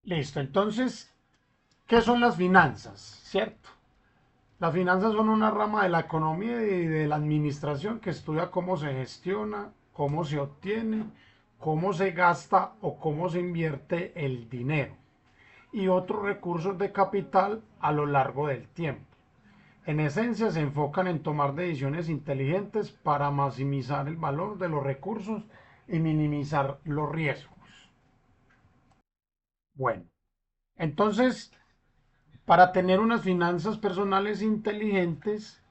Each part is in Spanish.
Listo, entonces, ¿qué son las finanzas? ¿Cierto? Las finanzas son una rama de la economía y de la administración que estudia cómo se gestiona, cómo se obtiene, cómo se gasta o cómo se invierte el dinero y otros recursos de capital a lo largo del tiempo. En esencia, se enfocan en tomar decisiones inteligentes para maximizar el valor de los recursos y minimizar los riesgos. Bueno, entonces, para tener unas finanzas personales inteligentes,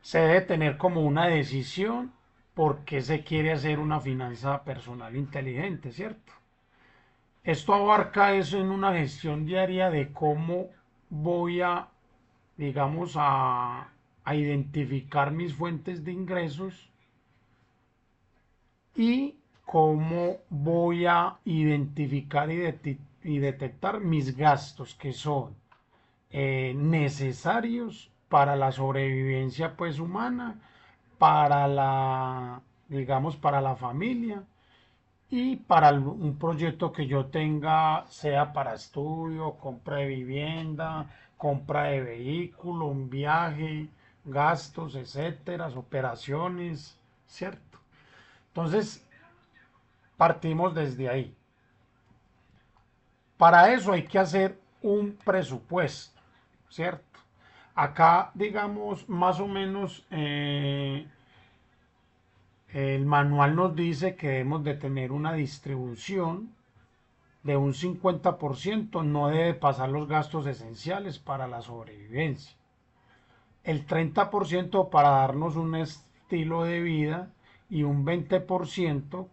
se debe tener como una decisión por qué se quiere hacer una finanza personal inteligente, ¿cierto? Esto abarca eso en una gestión diaria de cómo voy a, digamos, a identificar mis fuentes de ingresos y cómo voy a identificar y detectar mis gastos que son necesarios para la sobrevivencia pues humana, para la, digamos, para la familia y para un proyecto que yo tenga, sea para estudio, compra de vivienda, compra de vehículo, un viaje, gastos, etcétera, operaciones, ¿cierto? Entonces, partimos desde ahí. Para eso hay que hacer un presupuesto, ¿cierto? Acá, digamos, más o menos el manual nos dice que debemos de tener una distribución de un 50%, no debe pasar los gastos esenciales para la sobrevivencia. El 30% para darnos un estilo de vida y un 20%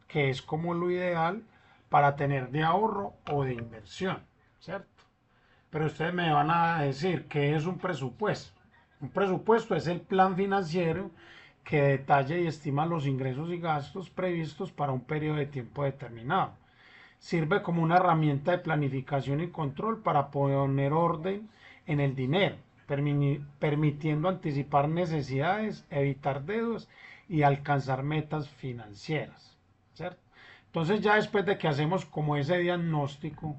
que es como lo ideal para tener de ahorro o de inversión, ¿cierto? Pero ustedes me van a decir qué es un presupuesto. Un presupuesto es el plan financiero que detalla y estima los ingresos y gastos previstos para un periodo de tiempo determinado. Sirve como una herramienta de planificación y control para poner orden en el dinero, permitiendo anticipar necesidades, evitar deudas y alcanzar metas financieras, ¿cierto? Entonces ya después de que hacemos como ese diagnóstico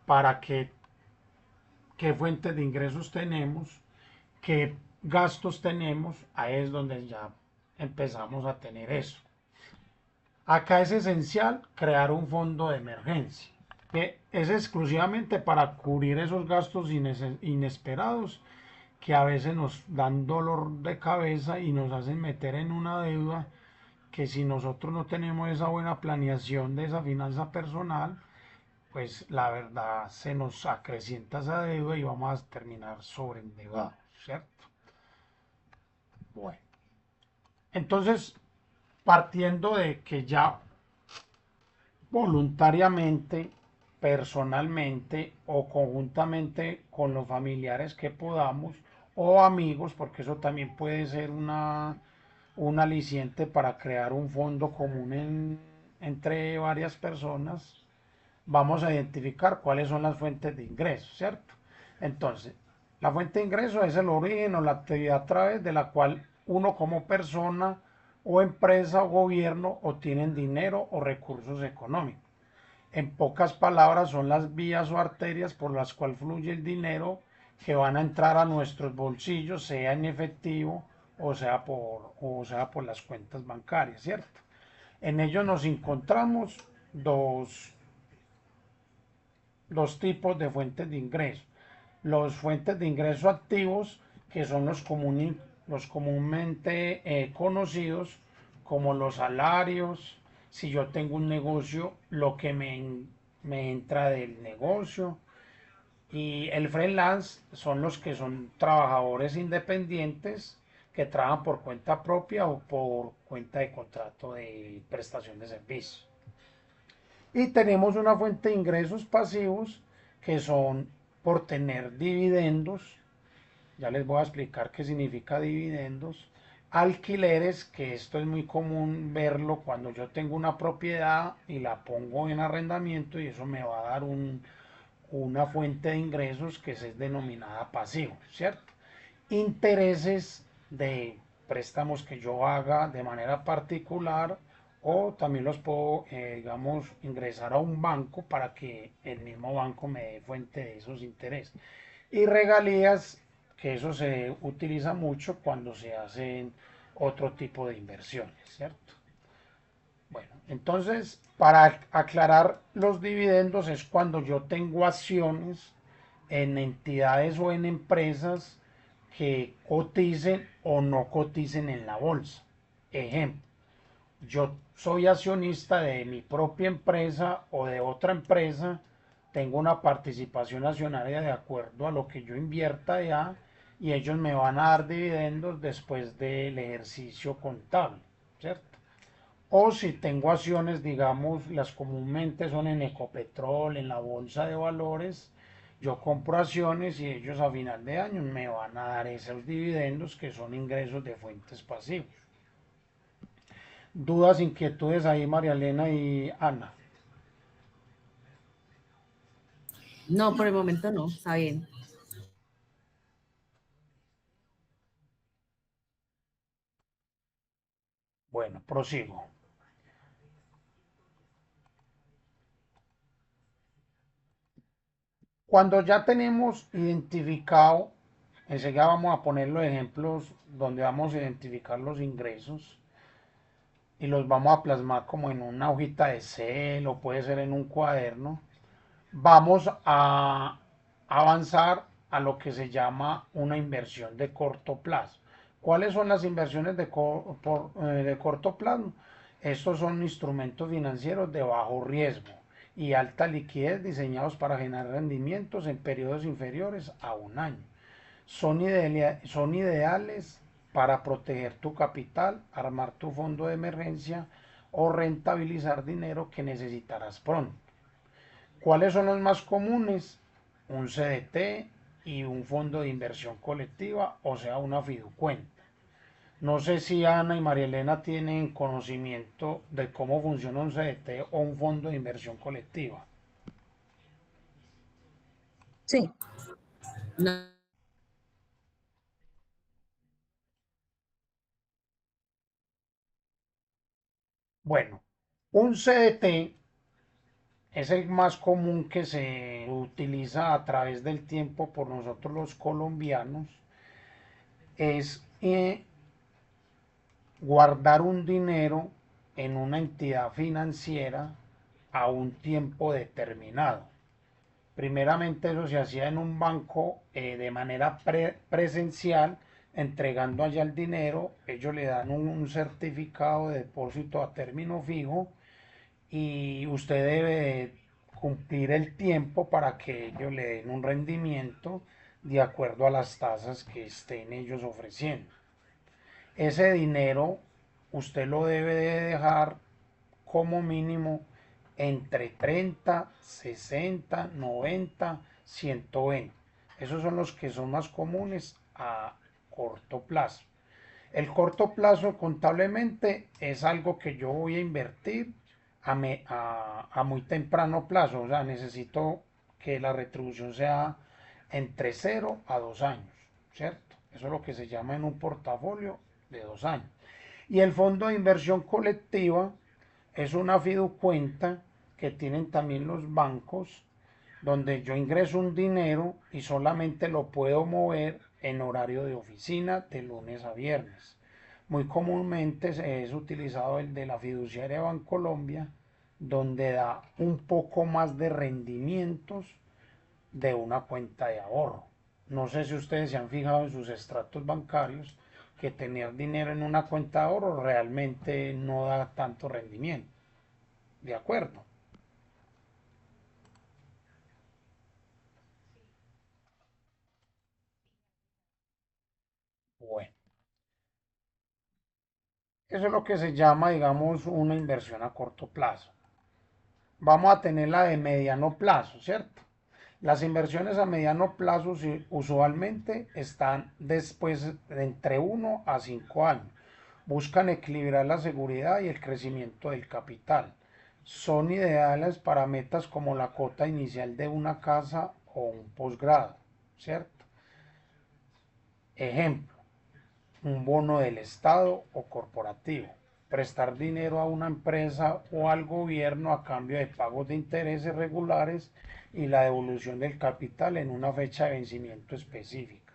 para que qué fuentes de ingresos tenemos, qué gastos tenemos, ahí es donde ya empezamos a tener eso. Acá es esencial crear un fondo de emergencia, que es exclusivamente para cubrir esos gastos inesperados que a veces nos dan dolor de cabeza y nos hacen meter en una deuda que si nosotros no tenemos esa buena planeación de esa finanza personal, pues la verdad se nos acrecienta esa deuda y vamos a terminar sobreendeudados, ¿cierto? Bueno, entonces, partiendo de que ya voluntariamente, personalmente o conjuntamente con los familiares que podamos o amigos, porque eso también puede ser un aliciente para crear un fondo común entre varias personas, vamos a identificar cuáles son las fuentes de ingresos, ¿cierto? Entonces, la fuente de ingreso es el origen o la actividad a través de la cual uno como persona o empresa o gobierno obtienen dinero o recursos económicos. En pocas palabras, son las vías o arterias por las cuales fluye el dinero que van a entrar a nuestros bolsillos, sea en efectivo o sea por las cuentas bancarias, ¿cierto? En ello nos encontramos dos tipos de fuentes de ingreso. Los fuentes de ingreso activos, que son los comúnmente conocidos como los salarios. Si yo tengo un negocio, lo que me entra del negocio. Y el freelance son los que son trabajadores independientes que trabajan por cuenta propia o por cuenta de contrato de prestación de servicios. Y tenemos una fuente de ingresos pasivos que son por tener dividendos. Ya les voy a explicar qué significa dividendos. Alquileres, que esto es muy común verlo cuando yo tengo una propiedad y la pongo en arrendamiento y eso me va a dar una fuente de ingresos que es denominada pasivo, ¿cierto? Intereses de préstamos que yo haga de manera particular o también los puedo, digamos, ingresar a un banco para que el mismo banco me dé fuente de esos intereses. Y regalías, que eso se utiliza mucho cuando se hacen otro tipo de inversiones, ¿cierto? Bueno, entonces, para aclarar los dividendos es cuando yo tengo acciones en entidades o en empresas que coticen o no coticen en la bolsa. Ejemplo, yo soy accionista de mi propia empresa o de otra empresa, tengo una participación accionaria de acuerdo a lo que yo invierta ya y ellos me van a dar dividendos después del ejercicio contable, ¿cierto? O si tengo acciones, digamos, las comúnmente son en Ecopetrol, en la bolsa de valores, yo compro acciones y ellos a final de año me van a dar esos dividendos que son ingresos de fuentes pasivas. Dudas, inquietudes ahí, María Elena y Ana. No, por el momento no, está bien. Bueno, prosigo. Cuando ya tenemos identificado, enseguida vamos a poner los ejemplos donde vamos a identificar los ingresos y los vamos a plasmar como en una hojita de Excel o puede ser en un cuaderno. Vamos a avanzar a lo que se llama una inversión de corto plazo. ¿Cuáles son las inversiones de corto plazo? Estos son instrumentos financieros de bajo riesgo y alta liquidez diseñados para generar rendimientos en periodos inferiores a un año. Son ideales para proteger tu capital, armar tu fondo de emergencia o rentabilizar dinero que necesitarás pronto. ¿Cuáles son los más comunes? Un CDT y un fondo de inversión colectiva, o sea, una fiducuenta. No sé si Ana y María Elena tienen conocimiento de cómo funciona un CDT o un fondo de inversión colectiva. Sí, No, Bueno, un CDT es el más común que se utiliza a través del tiempo por nosotros los colombianos. Es guardar un dinero en una entidad financiera a un tiempo determinado. Primeramente eso se hacía en un banco de manera presencial, entregando allá el dinero, ellos le dan un certificado de depósito a término fijo y usted debe cumplir el tiempo para que ellos le den un rendimiento de acuerdo a las tasas que estén ellos ofreciendo. Ese dinero usted lo debe de dejar como mínimo entre 30, 60, 90, 120. Esos son los que son más comunes a corto plazo. El corto plazo contablemente es algo que yo voy a invertir a muy temprano plazo. O sea, necesito que la retribución sea entre 0 a 2 años, ¿cierto? Eso es lo que se llama en un portafolio de 2 años. Y el fondo de inversión colectiva es una fiducuenta que tienen también los bancos, donde yo ingreso un dinero y solamente lo puedo mover en horario de oficina de lunes a viernes. Muy comúnmente es utilizado el de la fiduciaria Bancolombia, donde da un poco más de rendimientos de una cuenta de ahorro. No sé si ustedes se han fijado en sus extractos bancarios que tener dinero en una cuenta de ahorro realmente no da tanto rendimiento. ¿De acuerdo? Bueno, eso es lo que se llama, digamos, una inversión a corto plazo. Vamos a tener la de mediano plazo, ¿cierto? Las inversiones a mediano plazo usualmente están después de entre 1 a 5 años. Buscan equilibrar la seguridad y el crecimiento del capital. Son ideales para metas como la cuota inicial de una casa o un posgrado, ¿cierto? Ejemplo, un bono del Estado o corporativo. prestar dinero a una empresa o al gobierno a cambio de pagos de intereses regulares y la devolución del capital en una fecha de vencimiento específica.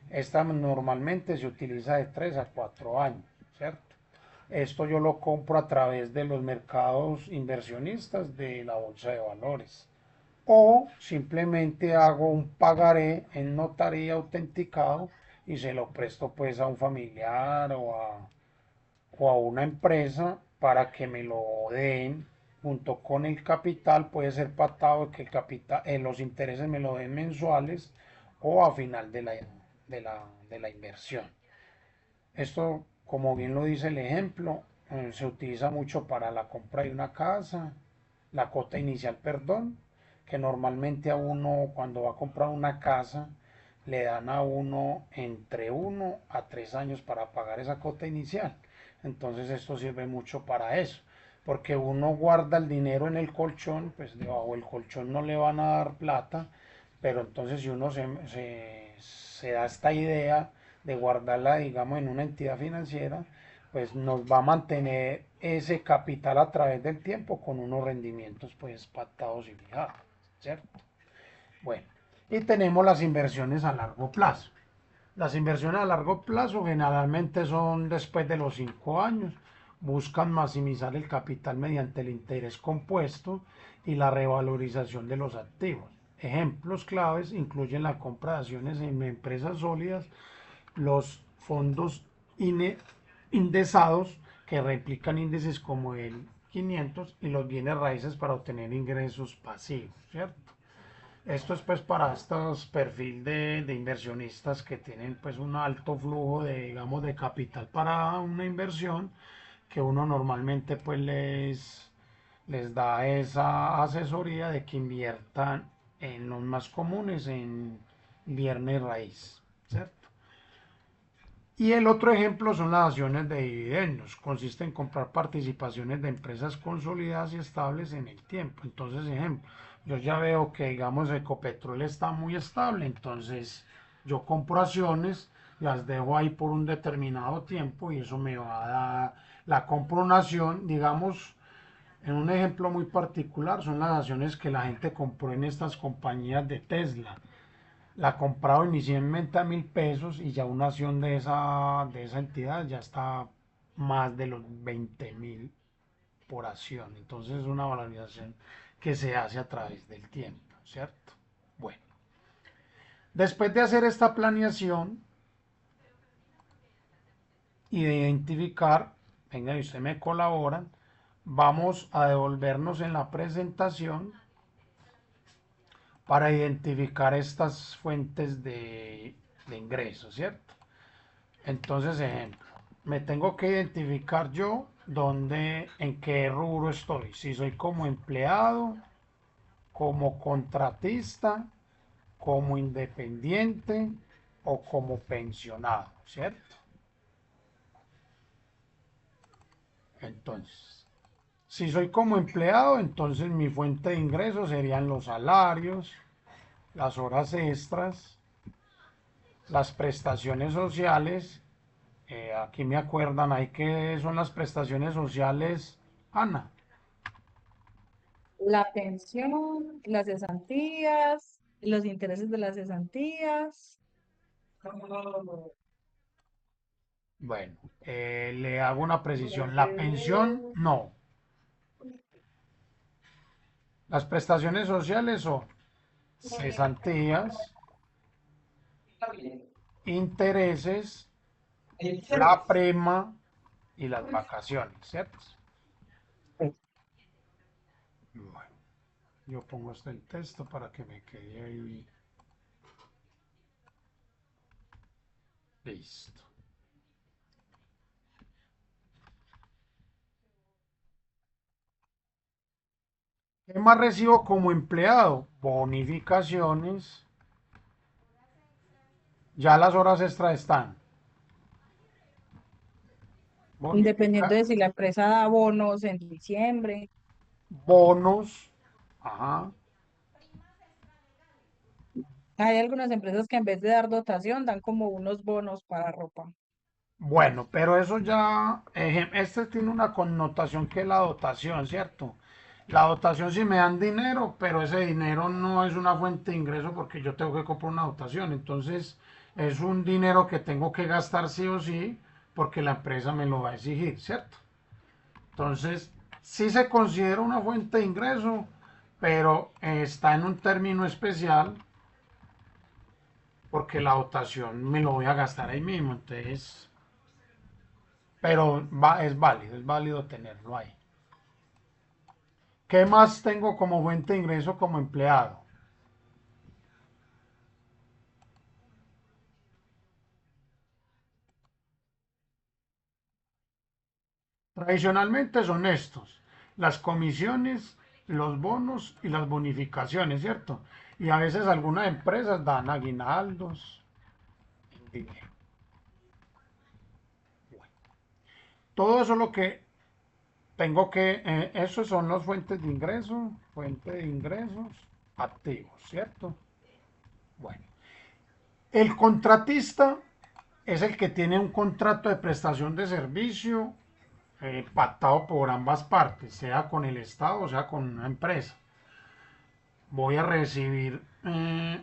Esta normalmente se utiliza de 3 a 4 años, ¿cierto? Esto yo lo compro a través de los mercados inversionistas de la bolsa de valores. O simplemente hago un pagaré en notaría autenticado y se lo presto pues a un familiar o a una empresa para que me lo den junto con el capital. Puede ser pactado que el capital, los intereses me lo den mensuales o a final de la inversión. Esto, como bien lo dice el ejemplo, se utiliza mucho para la compra de una casa, la cuota inicial, perdón, que normalmente a uno cuando va a comprar una casa le dan a uno entre 1 a 3 años para pagar esa cuota inicial. Entonces esto sirve mucho para eso, porque uno guarda el dinero en el colchón, pues debajo del colchón no le van a dar plata, pero entonces si uno se da esta idea de guardarla, digamos, en una entidad financiera, pues nos va a mantener ese capital a través del tiempo con unos rendimientos pues pactados y fijados, ¿cierto? Bueno, y tenemos las inversiones a largo plazo. Las inversiones a largo plazo generalmente son después de los 5 años, buscan maximizar el capital mediante el interés compuesto y la revalorización de los activos. Ejemplos claves incluyen la compra de acciones en empresas sólidas, los fondos indexados que replican índices como el 500 y los bienes raíces para obtener ingresos pasivos, ¿cierto? Esto es pues para estos perfil de inversionistas que tienen pues un alto flujo de, digamos, de capital para una inversión, que uno normalmente pues les da esa asesoría de que inviertan en los más comunes, en bienes raíz, ¿cierto? Y el otro ejemplo son las acciones de dividendos. Consiste en comprar participaciones de empresas consolidadas y estables en el tiempo. Entonces, ejemplo, yo ya veo que, digamos, Ecopetrol está muy estable. Entonces, yo compro acciones, las dejo ahí por un determinado tiempo y eso me va a dar, la compro una acción, digamos, en un ejemplo muy particular, son las acciones que la gente compró en estas compañías de Tesla. La compraba inicialmente a 1.000 pesos y ya una acción de esa entidad ya está más de los 20.000 por acción. Entonces es una valorización que se hace a través del tiempo, ¿cierto? Bueno, después de hacer esta planeación y de identificar, venga, y usted me colabora, vamos a devolvernos en la presentación para identificar estas fuentes de ingresos, ¿cierto? Entonces, ejemplo, me tengo que identificar yo en qué rubro estoy. Si soy como empleado, como contratista, como independiente o como pensionado, ¿cierto? Entonces, si soy como empleado, entonces mi fuente de ingresos serían los salarios, las horas extras, las prestaciones sociales. Aquí me acuerdan, hay que son las prestaciones sociales, Ana. La pensión, las cesantías, los intereses de las cesantías. Bueno, le hago una precisión. La pensión, no. Las prestaciones sociales son cesantías, intereses, la prima y las vacaciones, ¿cierto? Bueno, yo pongo este el texto para que me quede ahí listo. ¿Qué más recibo como empleado? Bonificaciones. Ya las horas extra están. Dependiendo Bonifica, de si la empresa da bonos en diciembre. bonos. Ajá. Hay algunas empresas que en vez de dar dotación dan como unos bonos para ropa. Bueno, pero eso ya, este tiene una connotación que es la dotación, ¿cierto? La dotación sí me dan dinero, pero ese dinero no es una fuente de ingreso porque yo tengo que comprar una dotación. Entonces, es un dinero que tengo que gastar sí o sí porque la empresa me lo va a exigir, ¿cierto? Entonces, sí se considera una fuente de ingreso, pero está en un término especial porque la dotación me lo voy a gastar ahí mismo. Entonces, pero es válido tenerlo ahí. ¿Qué más tengo como fuente de ingreso como empleado? Tradicionalmente son estos, las comisiones, los bonos y las bonificaciones, ¿cierto? Y a veces algunas empresas dan aguinaldos en dinero. Bueno, todo eso es lo que tengo que, esos son las fuentes de ingresos activos, ¿cierto? Bueno, el contratista es el que tiene un contrato de prestación de servicio pactado por ambas partes, sea con el Estado o sea con una empresa. Voy a recibir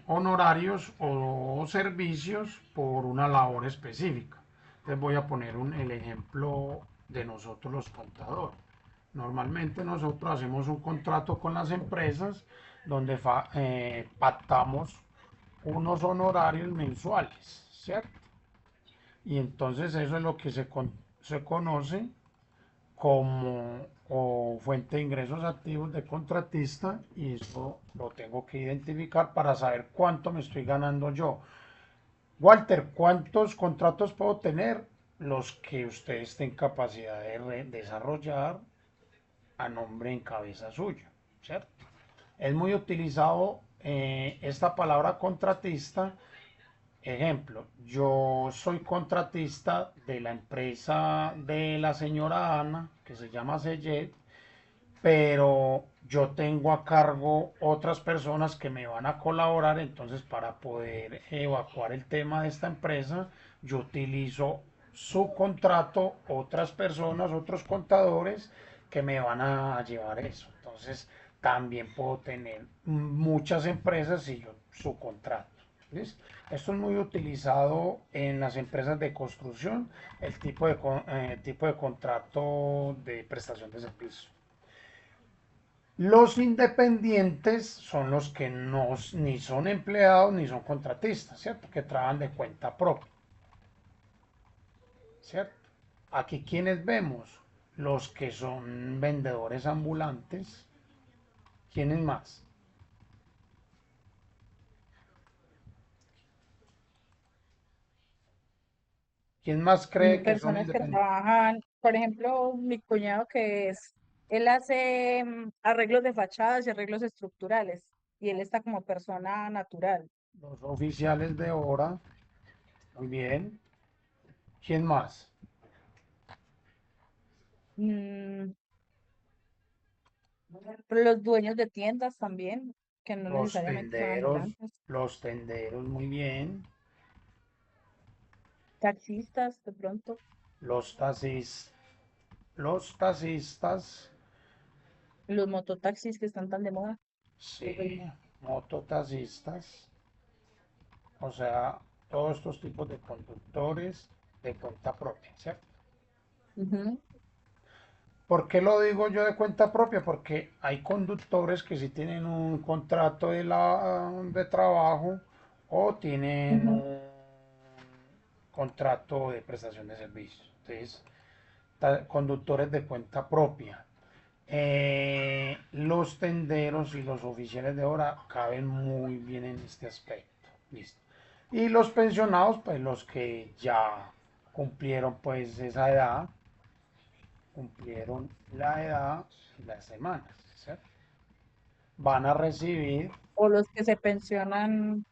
honorarios o servicios por una labor específica. Entonces voy a poner el ejemplo de nosotros los contadores. Normalmente nosotros hacemos un contrato con las empresas donde pactamos unos honorarios mensuales, ¿cierto? Y entonces eso es lo que se conoce como o fuente de ingresos activos de contratista y eso lo tengo que identificar para saber cuánto me estoy ganando yo. Walter, ¿cuántos contratos puedo tener? Los que usted esté en capacidad de desarrollar a nombre en cabeza suya, ¿cierto? Es muy utilizado esta palabra contratista. Ejemplo, yo soy contratista de la empresa de la señora Ana, que se llama Cellet, pero yo tengo a cargo otras personas que me van a colaborar, entonces para poder evacuar el tema de esta empresa, yo utilizo su contrato, otras personas, otros contadores que me van a llevar eso. Entonces, también puedo tener muchas empresas y yo su contrato. ¿Listo? Esto es muy utilizado en las empresas de construcción, el tipo de contrato de prestación de servicio. Los independientes son los que no, ni son empleados ni son contratistas, ¿cierto? Que trabajan de cuenta propia, ¿cierto? Aquí quienes vemos, los que son vendedores ambulantes, ¿quiénes más? ¿Quién más cree que son Personas que independientes? trabajan, por ejemplo, mi cuñado él hace arreglos de fachadas y arreglos estructurales y él está como persona natural. Los oficiales de hora, muy bien. ¿Quién más? Mm, pero los dueños de tiendas también, que no necesariamente son ambulantes. Los tenderos, muy bien. Taxistas, de pronto, Los taxis, los taxistas, los mototaxis que están tan de moda. sí, mototaxistas, o sea, todos estos tipos de conductores de cuenta propia, ¿cierto? Ujú, ¿Por qué lo digo yo de cuenta propia? Porque hay conductores que sí tienen un contrato de trabajo o tienen ujú. un contrato de prestación de servicios. Entonces, conductores de cuenta propia. Los tenderos y los oficiales de hora caben muy bien en este aspecto. Listo. Y los pensionados, pues los que ya cumplieron pues esa edad, cumplieron la edad y las semanas, ¿cierto? Van a recibir O los que se pensionan,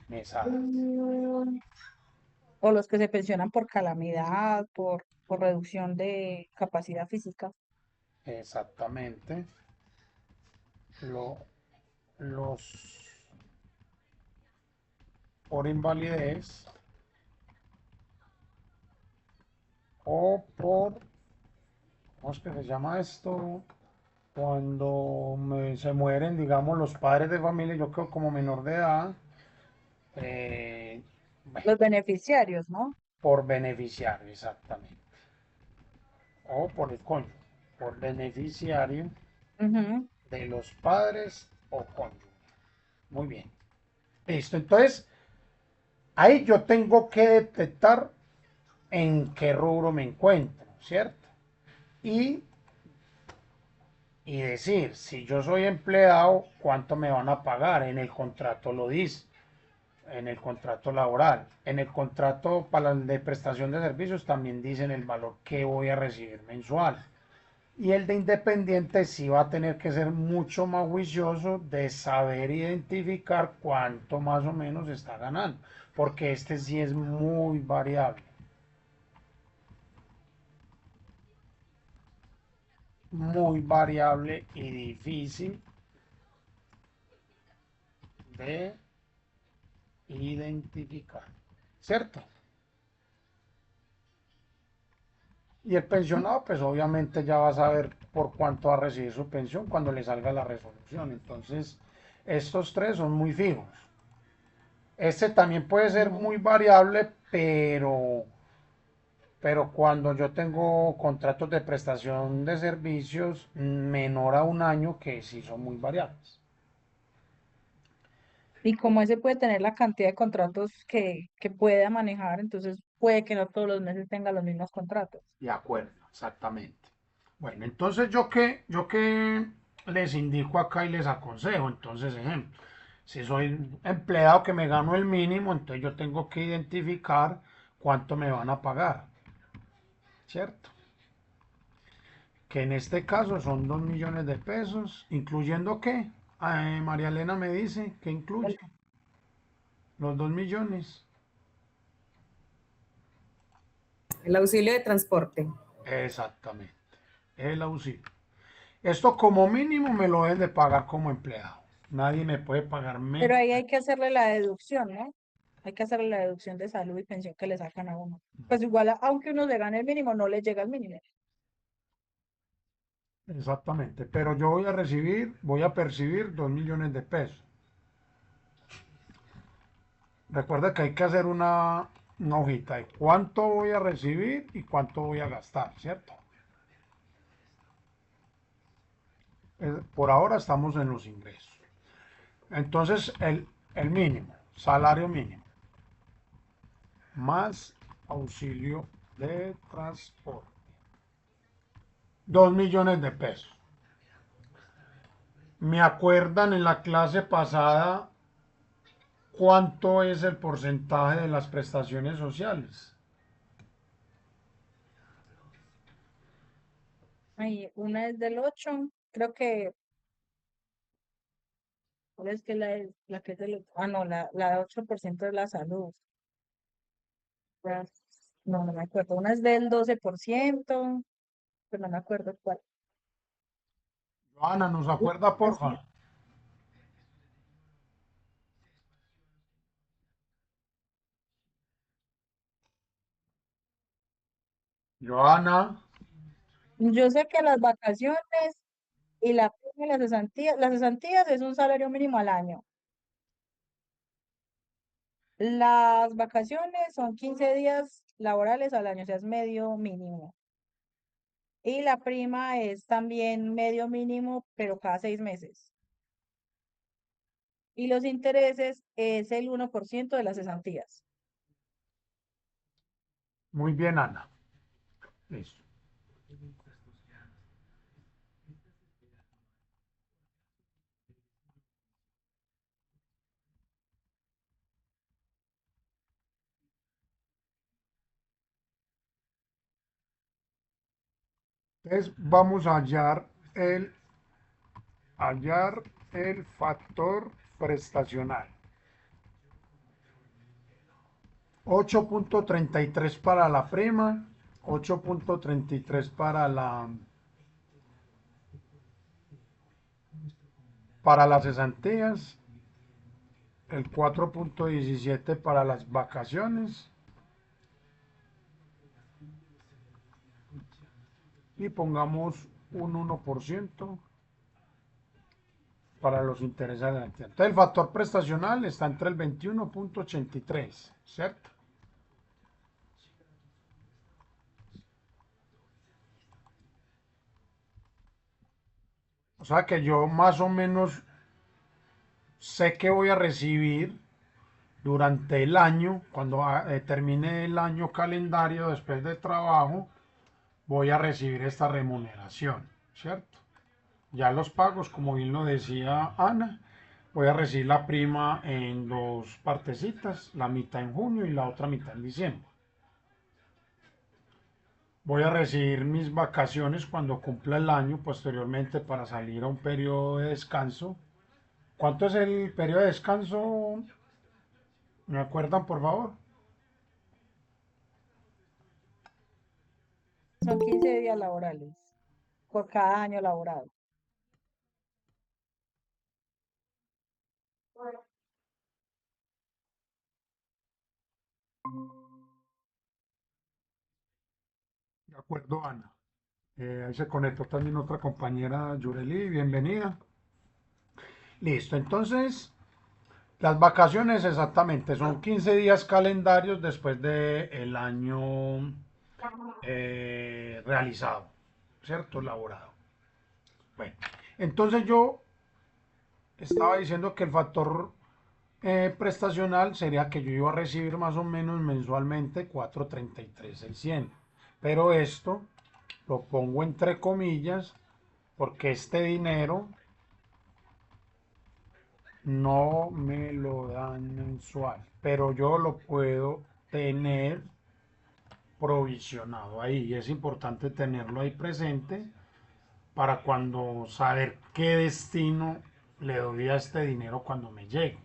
mesadas. mm, o los que se pensionan por calamidad, por reducción de capacidad física. Exactamente. Lo- los por invalidez o por, ¿cómo es que se llama esto? Cuando se mueren, digamos, los padres de familia, yo quedo como menor de edad, eh, bueno, Los beneficiarios, ¿no? por beneficiario, exactamente. O por el cónyuge, por beneficiario Ujú. de los padres o cónyuge. Muy bien. Listo. Entonces, ahí yo tengo que detectar en qué rubro me encuentro, ¿cierto? Y, y decir, si yo soy empleado, ¿cuánto me van a pagar? En el contrato lo dice, en el contrato laboral. En el contrato para el de prestación de servicios también dicen el valor que voy a recibir mensual. Y el de independiente sí va a tener que ser mucho más juicioso de saber identificar cuánto más o menos está ganando, porque este sí es muy variable, muy variable y difícil de identificar, ¿cierto? Y el pensionado, pues obviamente ya va a saber por cuánto va a recibir su pensión cuando le salga la resolución. Entonces, estos tres son muy fijos. Este también puede ser muy variable, pero cuando yo tengo contratos de prestación de servicios menor a un año, que sí son muy variables. Y como ese puede tener la cantidad de contratos que pueda manejar, entonces puede que no todos los meses tenga los mismos contratos. De acuerdo, exactamente. Bueno, entonces yo que les indico acá y les aconsejo, entonces ejemplo, si soy empleado que me gano el mínimo, entonces yo tengo que identificar cuánto me van a pagar, ¿cierto? Que en este caso son 2 millones de pesos, incluyendo qué. María Elena me dice que incluye El, los 2 millones. El auxilio de transporte. Exactamente, el auxilio. Esto como mínimo me lo deben de pagar como empleado. Nadie me puede pagar pero menos. ahí hay que hacerle la deducción, ¿no? Hay que hacerle la deducción de salud y pensión que le sacan a uno. Pues igual, aunque uno se gane el mínimo, no le llega el mínimo. Exactamente, pero yo voy a percibir 2 millones de pesos. Recuerda que hay que hacer una hojita de cuánto voy a recibir y cuánto voy a gastar, ¿cierto? Por ahora estamos en los ingresos. Entonces, el mínimo, salario mínimo, más auxilio de transporte. 2 millones de pesos. ¿Me acuerdan en la clase pasada cuánto es el porcentaje de las prestaciones sociales? Ahí, una es del 8, creo que, ¿cuál es que la que es del, no, la de 8% de la salud. Ya, no, no me acuerdo. Una es del 12%, pero no me acuerdo cuál. Joana, ¿nos acuerda, Así. porfa? Joana, Yo sé que las vacaciones y la prima y las cesantías es un salario mínimo al año. Las vacaciones son 15 días laborales al año, o sea, es medio mínimo. Y la prima es también medio mínimo, pero cada 6 meses. Y los intereses es el 1% de las cesantías. muy bien, Ana. Listo. Entonces vamos a hallar el factor prestacional. 8.33 para la prima, 8.33 para las cesantías, el 4.17 para las vacaciones y pongamos un 1% para los intereses adelantados. Entonces el factor prestacional está entre el 21.83, ¿cierto? O sea que yo más o menos sé que voy a recibir durante el año, cuando termine el año calendario después de trabajo, voy a recibir esta remuneración, ¿cierto? Ya los pagos, como bien lo decía Ana, voy a recibir la prima en dos partecitas, la mitad en junio y la otra mitad en diciembre. Voy a recibir mis vacaciones cuando cumpla el año posteriormente para salir a un periodo de descanso. ¿Cuánto es el periodo de descanso? ¿Me acuerdan, por favor? Son 15 días laborales por cada año laborado. De acuerdo, Ana. Ahí se conectó también otra compañera, Yureli, bienvenida. Listo, entonces las vacaciones exactamente son 15 días calendarios después del año realizado, ¿cierto? Elaborado. Bueno, entonces yo estaba diciendo que el factor prestacional sería que yo iba a recibir más o menos mensualmente 433,600. Pero esto lo pongo entre comillas porque este dinero no me lo dan mensual, pero yo lo puedo tener provisionado ahí y es importante tenerlo ahí presente para cuando saber qué destino le doy a este dinero cuando me llegue,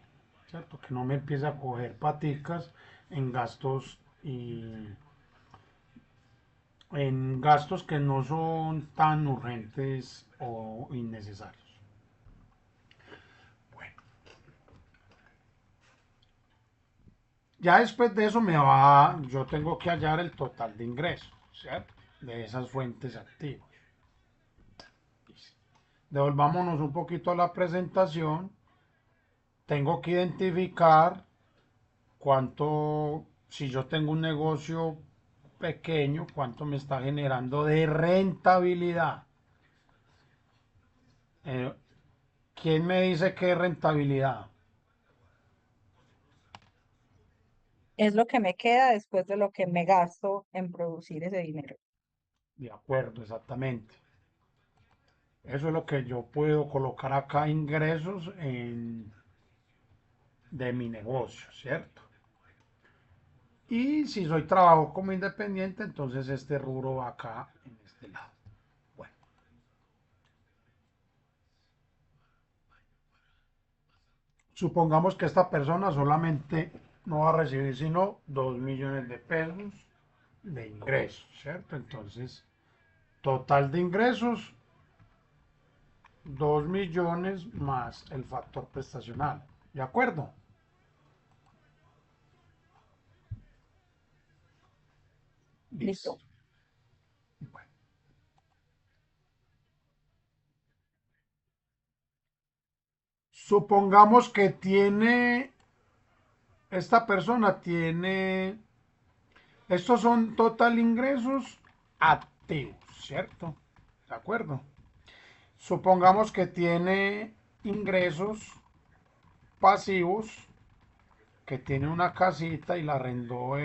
¿cierto? Que no me empiece a coger paticas en gastos y en gastos que no son tan urgentes o innecesarios. Bueno, ya después de eso yo tengo que hallar el total de ingresos, ¿cierto? De esas fuentes activas. Devolvámonos un poquito a la presentación. Tengo que identificar cuánto, si yo tengo un negocio pequeño, cuánto me está generando de rentabilidad. Eh, ¿Quién me dice qué es rentabilidad? Es lo que me queda después de lo que me gasto en producir ese dinero. De acuerdo, exactamente. Eso es lo que yo puedo colocar acá, ingresos de mi negocio, ¿cierto? Y si soy trabajo como independiente, entonces este rubro va acá en este lado. Bueno, supongamos que esta persona solamente no va a recibir sino 2 millones de pesos de ingresos, ¿cierto? Entonces, total de ingresos, 2 millones más el factor prestacional. ¿De acuerdo? Listo. Listo. Bueno. Supongamos que esta persona tiene, estos son total ingresos activos, ¿cierto? ¿De acuerdo? Supongamos que tiene ingresos pasivos, que tiene una casita y la arrendó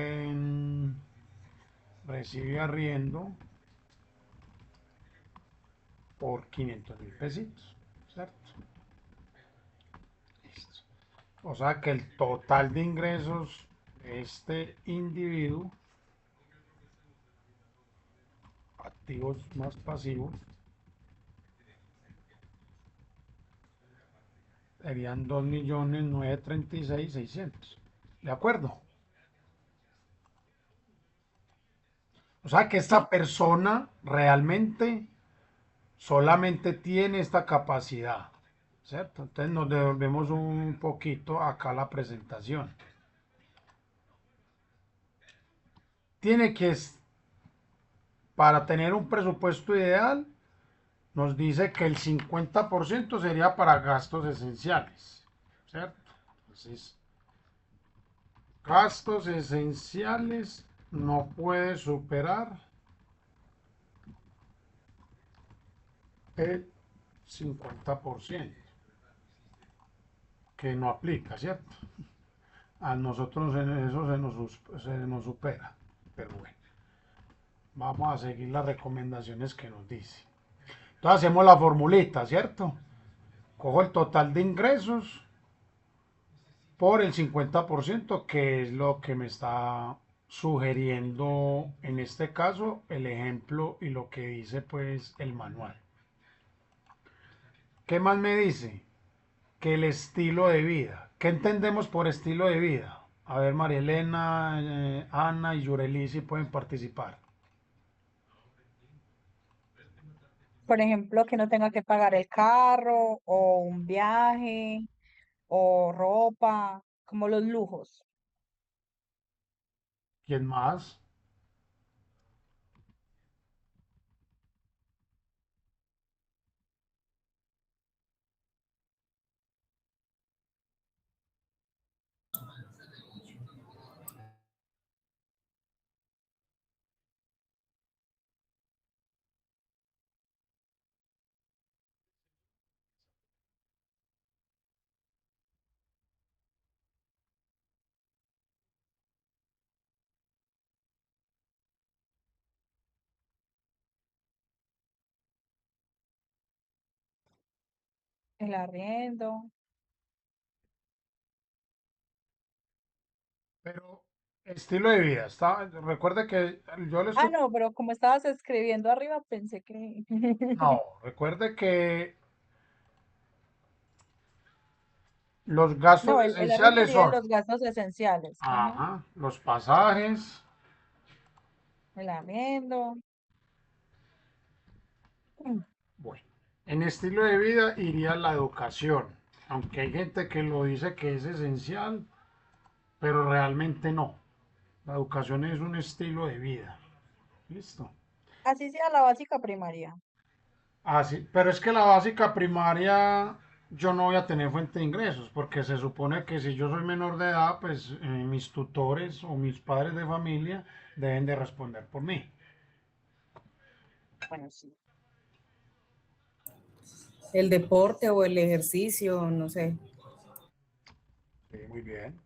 recibe arriendo por 500,000 pesitos, ¿cierto? Listo. O sea que el total de ingresos de este individuo, activos más pasivos, serían 2.936.600. ¿De acuerdo? O sea que esta Sí, persona realmente solamente tiene esta capacidad, ¿cierto? Entonces nos devolvemos un poquito acá a la presentación. Tiene que para tener un presupuesto ideal, nos dice que el 50% sería para gastos esenciales, ¿cierto? Entonces, gastos esenciales no puede superar el 50%, que no aplica, ¿cierto? A nosotros en eso se nos supera, pero bueno, vamos a seguir las recomendaciones que nos dice. Entonces hacemos la formulita, ¿cierto? Cojo el total de ingresos por el 50%, que es lo que me está sugiriendo en este caso el ejemplo y lo que dice pues el manual. ¿Qué más me dice? Que el estilo de vida. ¿Qué entendemos por estilo de vida? A ver, María Elena, Ana y Yureli si pueden participar. Por ejemplo, que no tenga que pagar el carro o un viaje o ropa, como los lujos. ¿Quién más? El arriendo. Pero estilo de vida. Recuerde que yo le Ah, estoy... no, pero como estabas escribiendo arriba, pensé que... No, recuerde que los gastos No, el arriendo esenciales serían son, los gastos esenciales. Ajá. ajá, los pasajes. El arriendo. Mm. Bueno, en estilo de vida iría la educación, aunque hay gente que lo dice que es esencial, pero realmente no. La educación es un estilo de vida. Listo. Así sea la básica primaria. Ah, sí, pero es que la básica primaria yo no voy a tener fuente de ingresos, porque se supone que si yo soy menor de edad, pues mis tutores o mis padres de familia deben de responder por mí. Bueno, sí. El deporte o el ejercicio, no sé. Sí, muy bien.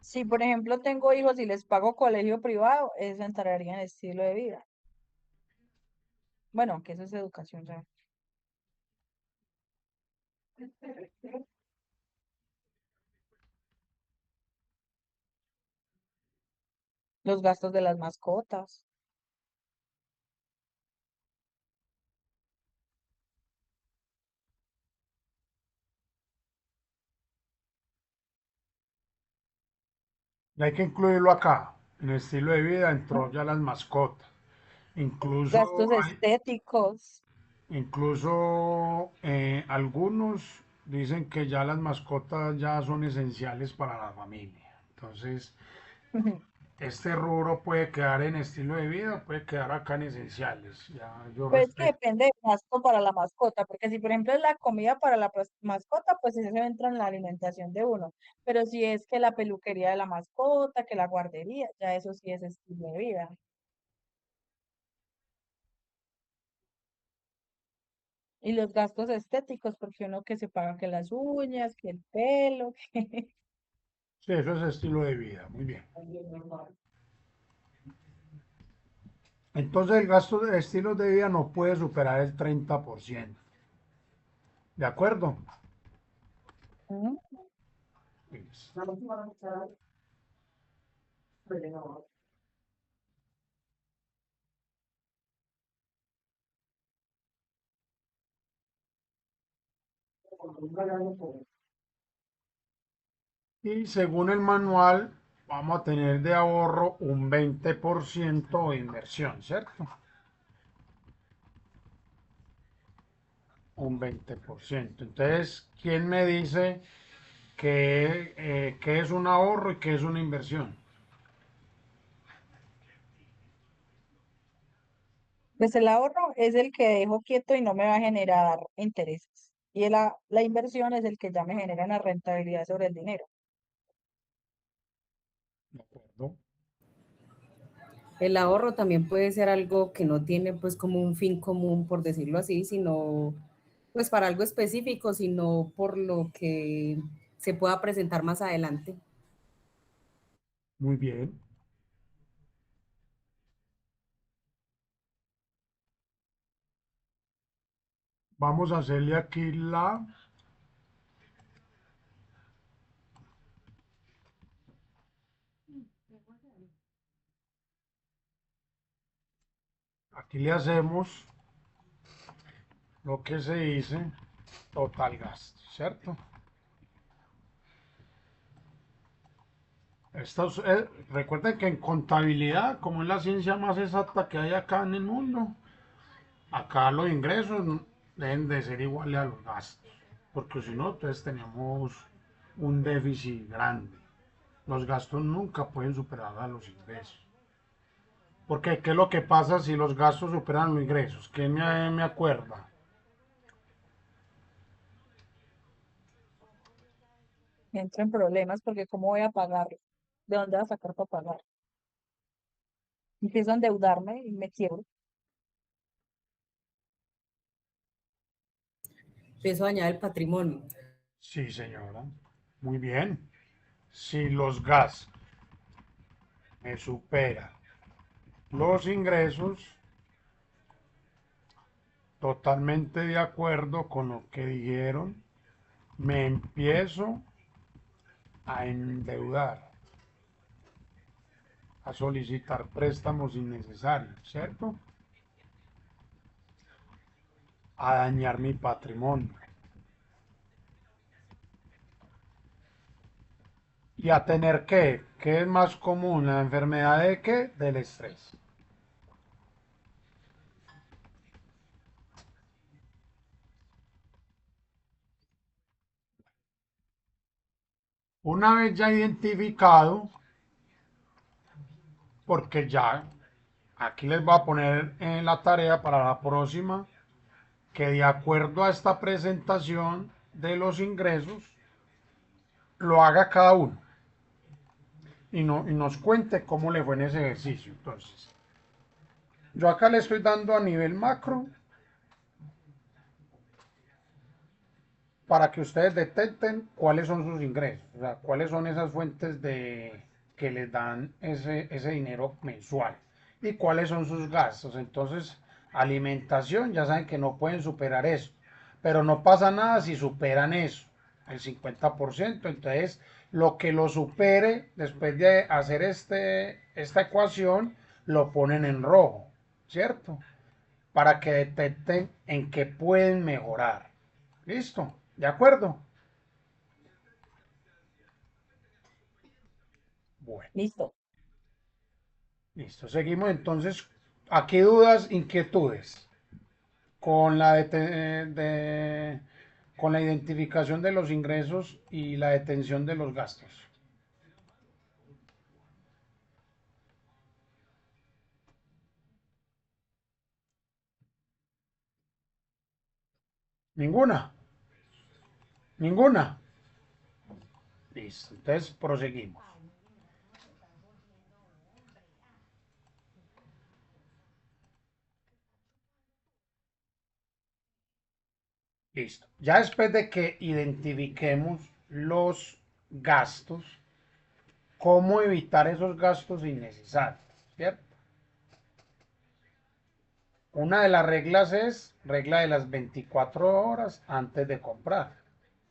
Si, por ejemplo, tengo hijos y les pago colegio privado, eso entraría en estilo de vida. Bueno, que eso es educación, ¿sabes? Los gastos de las mascotas. Y hay que incluirlo acá. En el estilo de vida entró ya las mascotas. Gastos Incluso estéticos. algunos dicen que ya las mascotas ya son esenciales para la familia. Entonces, este rubro puede quedar en estilo de vida, puede quedar acá en esenciales. Ya yo Pues es que respeto. depende del gasto para la mascota, porque si por ejemplo es la comida para la mascota, pues eso entra en la alimentación de uno. Pero si es que la peluquería de la mascota, que la guardería, ya eso sí es estilo de vida. Y los gastos estéticos, porque uno que se paga que las uñas, que el pelo, que... Sí, eso es estilo de vida. Muy bien. Entonces el gasto de estilos de vida no puede superar el 30%. ¿De acuerdo? Ujú. Listo. Y según el manual, vamos a tener de ahorro un 20% de inversión, ¿cierto? Un 20%. Entonces, ¿quién me dice qué es un ahorro y qué es una inversión? Pues el ahorro es el que dejo quieto y no me va a generar intereses. Y la inversión es el que ya me genera una rentabilidad sobre el dinero. ¿De acuerdo? El ahorro también puede ser algo que no tiene pues como un fin común, por decirlo así, sino pues para algo específico, sino por lo que se pueda presentar más adelante. Muy bien. Vamos a hacerle aquí aquí le hacemos lo que se dice total gasto, ¿cierto? Recuerden que en contabilidad, como es la ciencia más exacta que hay acá en el mundo, acá los ingresos deben de ser iguales a los gastos, porque si no, entonces tenemos un déficit grande. Los gastos nunca pueden superar a los ingresos. Porque, ¿qué es lo que pasa si los gastos superan los ingresos? ¿Quién me acuerda? Entro en problemas porque ¿cómo voy a pagar? ¿De dónde voy a sacar para pagar? Empiezo a endeudarme y me quiebro. Eso añade el patrimonio. Sí, señora. Muy bien. Si los gastos me superan los ingresos, totalmente de acuerdo con lo que dijeron, me empiezo a endeudar, a solicitar préstamos innecesarios, ¿cierto? A dañar mi patrimonio y a tener ¿qué es más común? ¿La enfermedad de qué? Del estrés. Una vez ya identificado, porque ya aquí les voy a poner en la tarea para la próxima, que de acuerdo a esta presentación de los ingresos, lo haga cada uno y nos cuente cómo le fue en ese ejercicio. Entonces, yo acá le estoy dando a nivel macro para que ustedes detecten cuáles son sus ingresos, o sea, cuáles son esas fuentes que les dan ese dinero mensual y cuáles son sus gastos. Entonces, alimentación, ya saben que no pueden superar eso, pero no pasa nada si superan eso, el 50%. Entonces, lo que lo supere después de hacer esta ecuación, lo ponen en rojo, ¿cierto? Para que detecten en qué pueden mejorar. ¿Listo? ¿De acuerdo? Bueno, Listo. listo. Seguimos entonces. ¿Aquí dudas, inquietudes? Con con la identificación de los ingresos y la detención de los gastos. ¿Ninguna? ¿Ninguna? Listo. Entonces proseguimos. Listo. Ya después de que identifiquemos los gastos, ¿cómo evitar esos gastos innecesarios? ¿Cierto? Una de las reglas es regla de las 24 horas antes de comprar.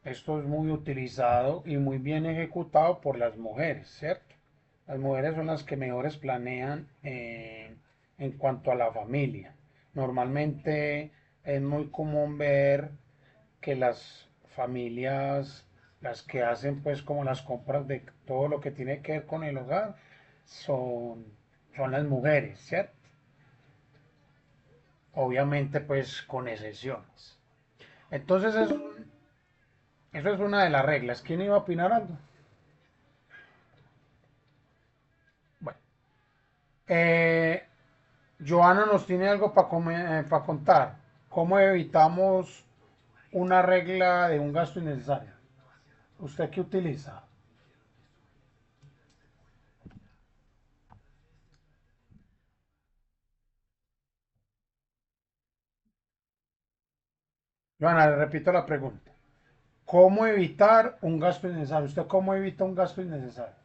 Esto es muy utilizado y muy bien ejecutado por las mujeres, ¿cierto? Las mujeres son las que mejores planean en cuanto a la familia. Normalmente es muy común ver que las familias, las que hacen pues como las compras de todo lo que tiene que ver con el hogar, son, son las mujeres, ¿cierto? Obviamente pues con excepciones. Entonces eso es una de las reglas. ¿Quién iba a opinar algo? Bueno, eh, Joana nos tiene algo para contar. ¿Cómo evitamos una regla de un gasto innecesario? ¿Usted qué utiliza? Joana, le repito la pregunta. ¿Cómo evitar un gasto innecesario? ¿Usted cómo evita un gasto innecesario?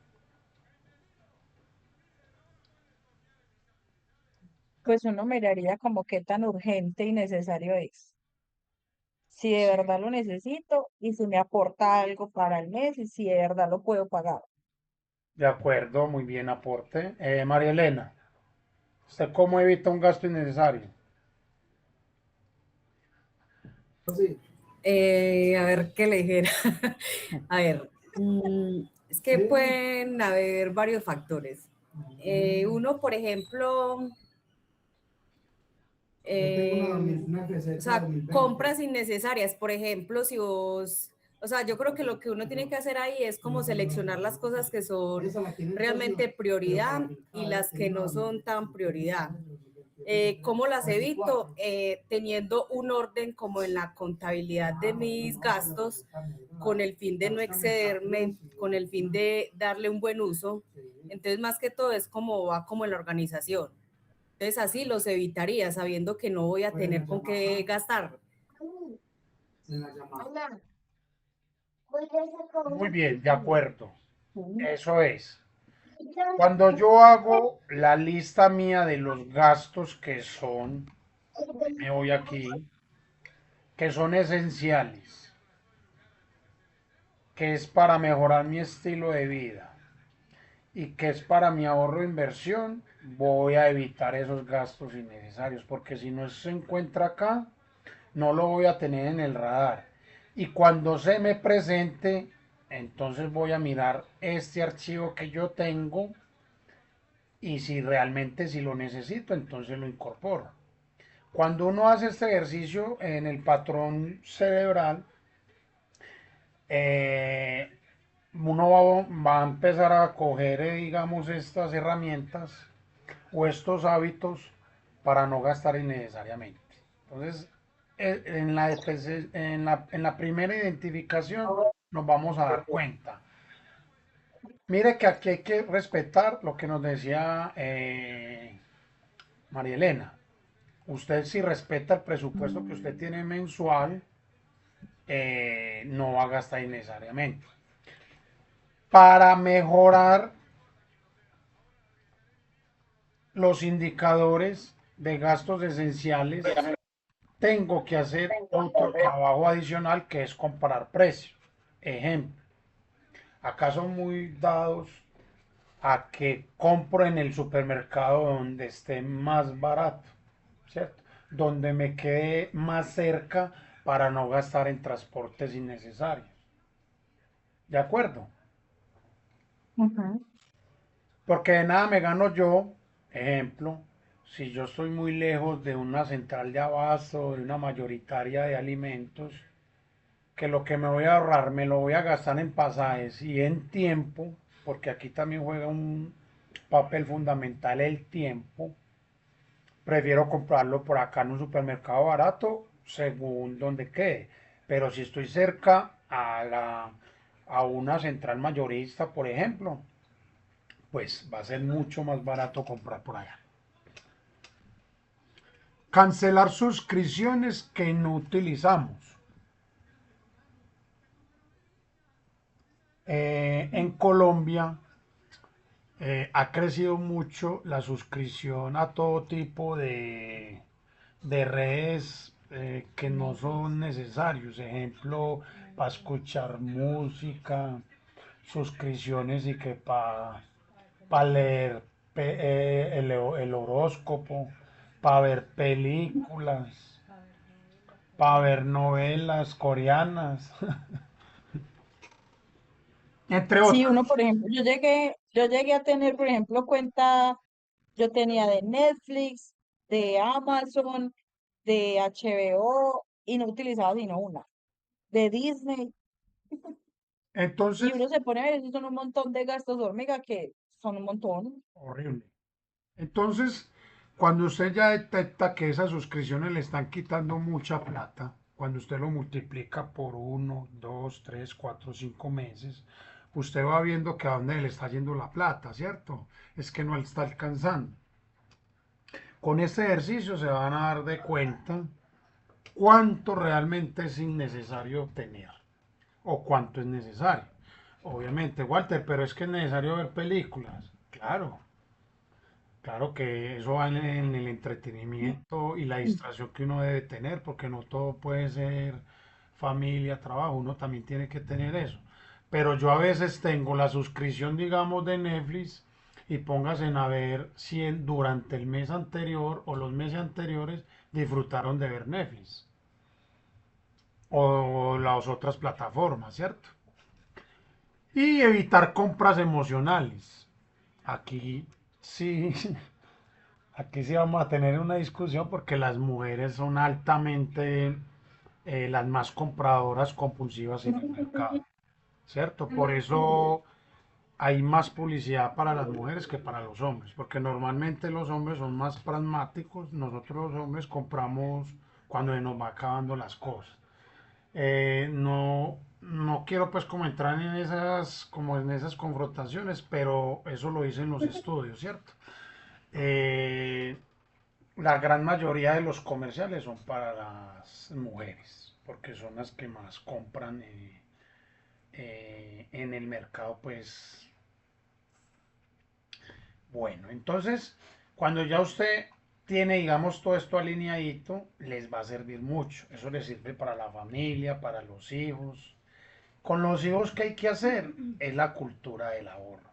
Pues uno miraría como qué tan urgente y necesario es. Si de verdad lo necesito y si me aporta algo para el mes y si de verdad lo puedo pagar. De acuerdo, muy bien aporte. María Elena, ¿usted cómo evita un gasto innecesario? A ver qué le dijera. A ver, es que pueden haber varios factores. Uno, por ejemplo, o sea, compras innecesarias. Por ejemplo, si vos, o sea, yo creo que lo que uno tiene que hacer ahí es como seleccionar las cosas que son realmente prioridad y las que no son tan prioridad. ¿Cómo las evito? Teniendo un orden como en la contabilidad de mis gastos, con el fin de no excederme, con el fin de darle un buen uso. Entonces, más que todo es como va como en la organización. Entonces, así los evitaría, sabiendo que no voy a tener con qué gastar. Muy bien, de acuerdo. Eso es. Cuando yo hago la lista mía de los gastos que son, me voy aquí, que son esenciales, que es para mejorar mi estilo de vida y que es para mi ahorro e inversión, voy a evitar esos gastos innecesarios, porque si no se encuentra acá, no lo voy a tener en el radar. Y cuando se me presente, entonces voy a mirar este archivo que yo tengo y si realmente si lo necesito, entonces lo incorporo. Cuando uno hace este ejercicio en el patrón cerebral, eh, uno va a empezar a coger, digamos, estas herramientas o estos hábitos para no gastar innecesariamente. Entonces, en la primera identificación nos vamos a dar cuenta. Mire que aquí hay que respetar lo que nos decía María Elena. Usted si respeta el presupuesto que usted tiene mensual, no va a gastar innecesariamente. Para mejorar los indicadores de gastos esenciales, tengo que hacer otro trabajo adicional que es comparar precios. Ejemplo, acá son muy dados a que compro en el supermercado donde esté más barato, ¿cierto? Donde me quede más cerca para no gastar en transportes innecesarios. ¿De acuerdo? Ujú. Porque de nada me gano yo, ejemplo, si yo estoy muy lejos de una central de abasto, de una mayoritaria de alimentos, que lo que me voy a ahorrar me lo voy a gastar en pasajes y en tiempo, porque aquí también juega un papel fundamental el tiempo, prefiero comprarlo por acá en un supermercado barato según donde quede. Pero si estoy cerca a una central mayorista, por ejemplo, pues va a ser mucho más barato comprar por allá. Cancelar suscripciones que no utilizamos. En Colombia ha crecido mucho la suscripción a todo tipo de redes que no son necesarios. Ejemplo, para escuchar música, suscripciones y que para leer el horóscopo, para ver películas, para ver novelas coreanas, entre Si otras. uno, por ejemplo, yo llegué a tener, por ejemplo, cuenta, yo tenía de Netflix, de Amazon, de HBO y no utilizaba sino una, de Disney. Y Entonces, uno se pone a ver, esos son un montón de gastos hormiga que son un montón. horrible. Entonces, Cuando usted ya detecta que esas suscripciones le están quitando mucha plata, cuando usted lo multiplica por 1, 2, 3, 4, 5 meses, usted va viendo que a dónde le está yendo la plata, ¿cierto? Es que no le está alcanzando. Con este ejercicio se van a dar de cuenta cuánto realmente es innecesario tener o cuánto es necesario. Obviamente, Walter, pero es que es necesario ver películas. Claro, claro que eso va en el entretenimiento y la distracción que uno debe tener, porque no todo puede ser familia, trabajo, uno también tiene que tener eso. Pero yo a veces tengo la suscripción, digamos, de Netflix y póngase a ver si durante el mes anterior o los meses anteriores disfrutaron de ver Netflix o las otras plataformas, ¿cierto? Y evitar compras emocionales. Aquí sí, aquí sí vamos a tener una discusión porque las mujeres son altamente las más compradoras compulsivas en el mercado, ¿cierto? Por eso hay más publicidad para las mujeres que para los hombres, porque normalmente los hombres son más pragmáticos, nosotros los hombres compramos cuando se nos va acabando las cosas. No quiero pues como entrar en esas, como en esas confrontaciones, pero eso lo dicen los estudios, ¿cierto? Eh, la gran mayoría de los comerciales son para las mujeres, porque son las que más compran en el mercado, pues bueno, entonces cuando ya usted tiene, digamos, todo esto alineadito, les va a servir mucho. Eso les sirve para la familia, para los hijos. Con los hijos, ¿qué hay que hacer? Es la cultura del ahorro.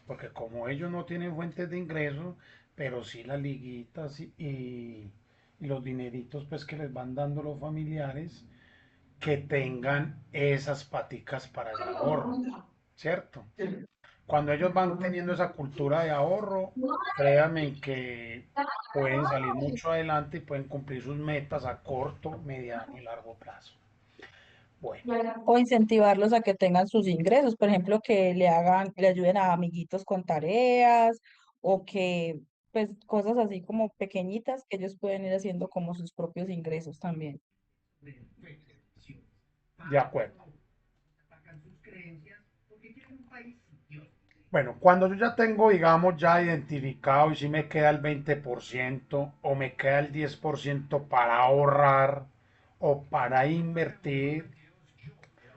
Porque como ellos no tienen fuentes de ingresos, pero sí las liguitas y los dineritos pues que les van dando los familiares, que tengan esas paticas para el ahorro, ¿cierto? Cuando ellos van teniendo esa cultura de ahorro, créanme que pueden salir mucho adelante y pueden cumplir sus metas a corto, mediano y largo plazo. Bueno, O incentivarlos a que tengan sus ingresos, por ejemplo, que le hagan, le ayuden a amiguitos con tareas o que, pues, cosas así como pequeñitas que ellos pueden ir haciendo como sus propios ingresos también. de acuerdo. Bueno, cuando yo ya tengo, digamos, ya identificado y si me queda el 20% o me queda el 10% para ahorrar o para invertir,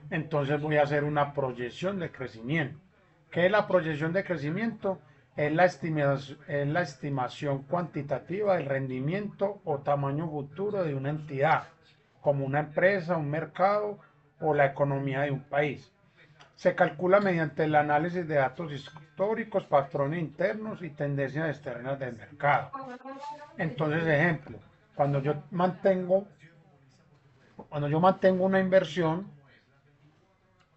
entonces voy a hacer una proyección de crecimiento. ¿Qué es la proyección de crecimiento? Es la estimación cuantitativa del rendimiento o tamaño futuro de una entidad, como una empresa, un mercado o la economía de un país. Se calcula mediante el análisis de datos históricos, patrones internos y tendencias externas del mercado. Entonces, ejemplo, cuando yo mantengo, cuando yo mantengo una inversión,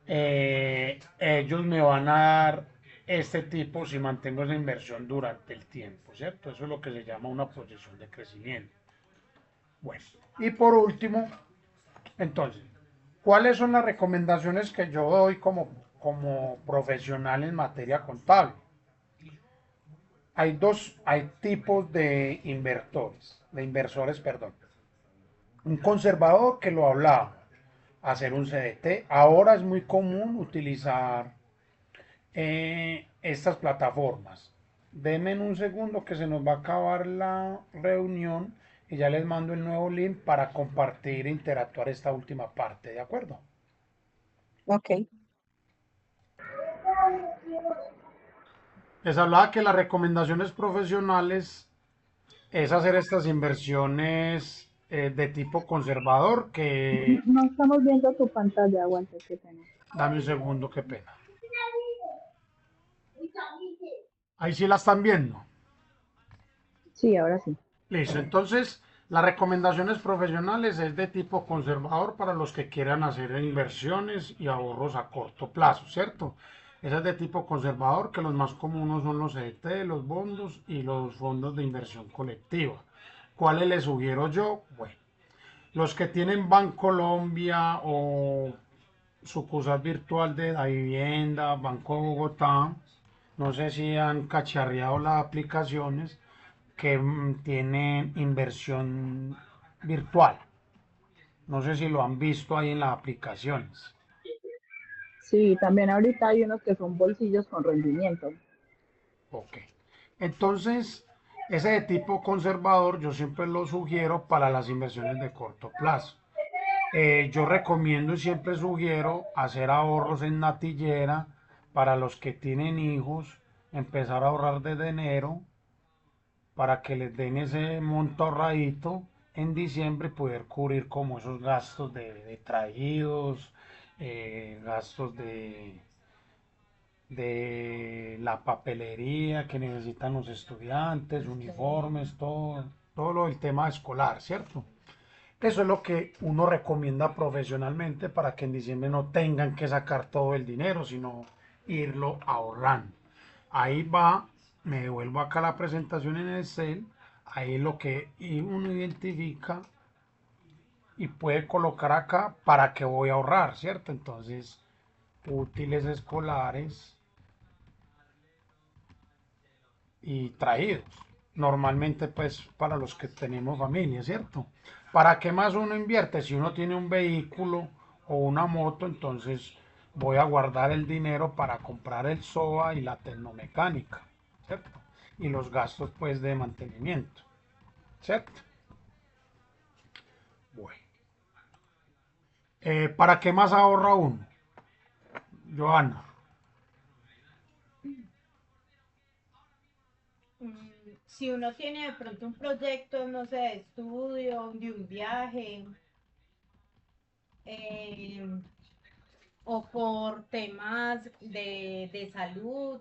ellos me van a dar este tipo si mantengo esa inversión durante el tiempo, ¿cierto? Eso es lo que se llama una proyección de crecimiento. Bueno, y por último, entonces, ¿cuáles son las recomendaciones que yo doy como profesional en materia contable? Hay tipos de inversores, perdón. Un conservador que lo hablaba, hacer un CDT. Ahora es muy común utilizar estas plataformas. Denme un segundo que se nos va a acabar la reunión y ya les mando el nuevo link para compartir e interactuar esta última parte, ¿de acuerdo? Ok, Les hablaba que las recomendaciones profesionales es hacer estas inversiones de tipo conservador, que No estamos viendo tu pantalla, Walter, qué pena. dame un segundo, qué pena. Ahí sí la están viendo. Sí, ahora sí. Listo, entonces las recomendaciones profesionales es de tipo conservador para los que quieran hacer inversiones y ahorros a corto plazo, ¿cierto? Esa es de tipo conservador, que los más comunes son los ET, los bondos y los fondos de inversión colectiva. ¿Cuáles les sugiero yo? Bueno, los que tienen Bancolombia o sucursal virtual de la vivienda, Banco Bogotá, no sé si han cacharreado las aplicaciones, que tienen inversión virtual. No sé si lo han visto ahí en las aplicaciones. Sí, también ahorita hay unos que son bolsillos con rendimiento. Ok. Entonces, ese de tipo conservador yo siempre lo sugiero para las inversiones de corto plazo. Yo recomiendo y siempre sugiero hacer ahorros en natillera para los que tienen hijos, empezar a ahorrar desde enero para que les den ese monto ahorradito en diciembre y poder cubrir como esos gastos de traídos, gastos de la papelería que necesitan los estudiantes, uniformes, todo lo del tema escolar, ¿cierto? Eso es lo que uno recomienda profesionalmente para que en diciembre no tengan que sacar todo el dinero, sino irlo ahorrando. Ahí va, me devuelvo acá a la presentación en Excel, ahí lo que uno identifica y puede colocar acá para qué voy a ahorrar, ¿cierto? Entonces, útiles escolares y traídos. Normalmente pues para los que tenemos familia, ¿cierto? ¿Para qué más uno invierte? Si uno tiene un vehículo o una moto, entonces voy a guardar el dinero para comprar el SOA y la tecnomecánica, ¿cierto? Y los gastos pues de mantenimiento, ¿cierto? Bueno. ¿Para qué más ahorra uno? Johanna. Si uno tiene de pronto un proyecto, no sé, de estudio, de un viaje, eh, o por temas de salud,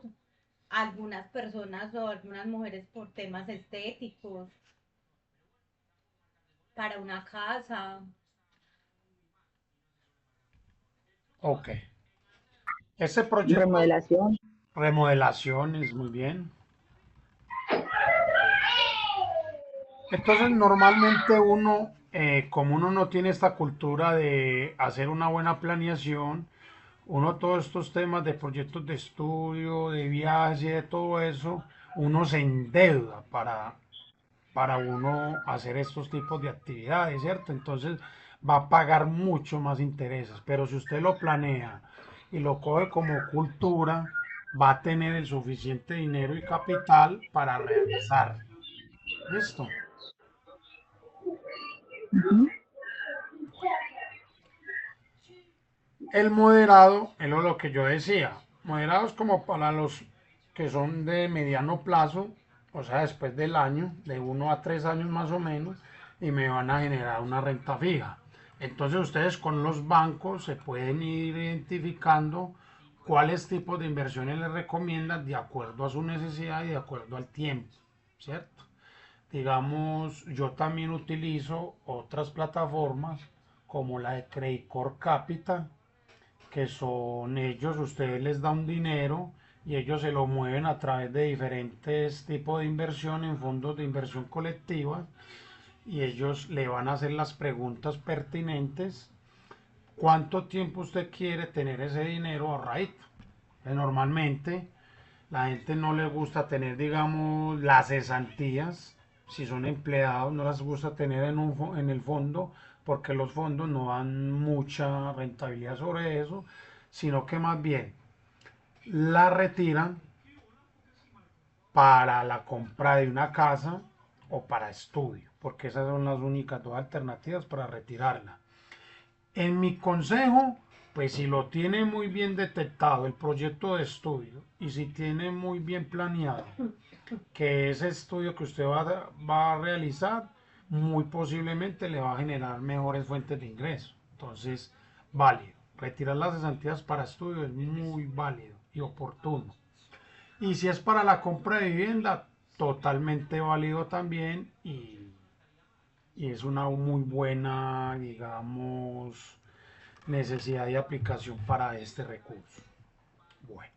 algunas personas o algunas mujeres por temas estéticos, para una casa. Ok. Ese proyecto, Remodelación. remodelaciones, muy bien. Entonces, normalmente uno, como uno no tiene esta cultura de hacer una buena planeación, uno todos estos temas de proyectos de estudio, de viajes y de todo eso, uno se endeuda para uno hacer estos tipos de actividades, ¿cierto? Entonces va a pagar mucho más intereses, pero si usted lo planea y lo coge como cultura, va a tener el suficiente dinero y capital para realizar. ¿Listo? Ujú. El moderado, es lo que yo decía, moderados como para los que son de mediano plazo, o sea, después del año, de 1 a 3 años más o menos, y me van a generar una renta fija. Entonces ustedes con los bancos se pueden ir identificando cuáles tipos de inversiones les recomiendan de acuerdo a su necesidad y de acuerdo al tiempo, ¿cierto? Digamos, yo también utilizo otras plataformas como la de Credit Core Capital, que son ellos, ustedes les dan un dinero y ellos se lo mueven a través de diferentes tipos de inversión en fondos de inversión colectiva y ellos le van a hacer las preguntas pertinentes. ¿Cuánto tiempo usted quiere tener ese dinero ahorradito? Normalmente la gente no les gusta tener, digamos, las cesantías. Si son empleados, no les gusta tener en el fondo porque los fondos no dan mucha rentabilidad sobre eso, sino que más bien la retiran para la compra de una casa o para estudio, porque esas son las únicas dos alternativas para retirarla. En mi consejo, pues si lo tiene muy bien detectado el proyecto de estudio y si tiene muy bien planeado que ese estudio que usted va a realizar, muy posiblemente le va a generar mejores fuentes de ingreso. Entonces, válido. Retirar las cesantías para estudio es muy válido y oportuno. Y si es para la compra de vivienda, totalmente válido también y es una muy buena, digamos, necesidad y aplicación para este recurso. Bueno.